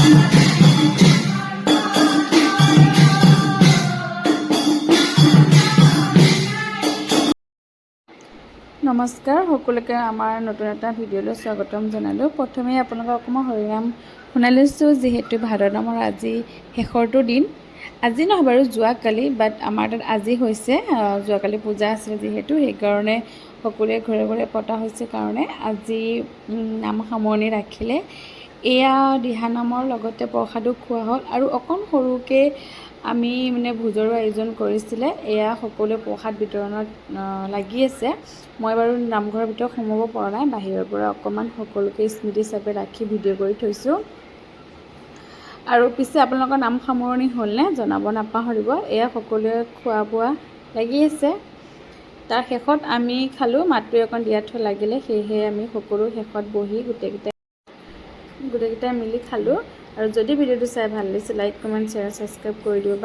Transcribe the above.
নমস্কাৰ সকলোকে আমাৰ নতুন এটা ভিডিঅ'লৈ স্বাগতম জনালোঁ। প্ৰথমে আপোনালোকক মই হৰিনাম শুনাই লৈছোঁ, যিহেতু ভাদ নামৰ আজি শেষৰটো দিন। আজি নহয় বাৰু, যোৱাকালি, বাট আমাৰ তাত আজি হৈছে। যোৱাকালি পূজা আছিলে যিহেতু, সেইকাৰণে সকলোৱে ঘৰে ঘৰে পতা হৈছে কাৰণে আজি নাম সামৰণি ৰাখিলে। এয়া দিহানামৰ লগতে প্ৰসাদো খোৱা হ'ল আৰু অকণ সৰুকৈ আমি ভোজৰো আয়োজন কৰিছিলে। এয়া সকলোৱে প্ৰসাদ বিতৰণত লাগি আছে। মই বাৰু নামঘৰৰ ভিতৰত সোমাব পৰা নাই, বাহিৰৰ পৰা অকণমান সকলোকে স্মৃতি হিচাপে ৰাখি ভিডিঅ' কৰি থৈছোঁ। আৰু পিছে আপোনালোকৰ নাম সামৰণি হ'লনে জনাব নাপাহৰিব। এয়া সকলোৱে খোৱা বোৱা লাগি আছে। তাৰ শেষত আমি খালোঁ, মাতৃ অকণ দিয়াত লাগিলে, সেয়েহে আমি সকলো শেষত বহি গোটেইকেইটাই মিলি খালোঁ। আৰু যদি ভিডিঅ'টো চাই ভাল লাগিছে, লাইক কমেণ্ট শ্বেয়াৰ ছাবস্ক্ৰাইব কৰি দিব।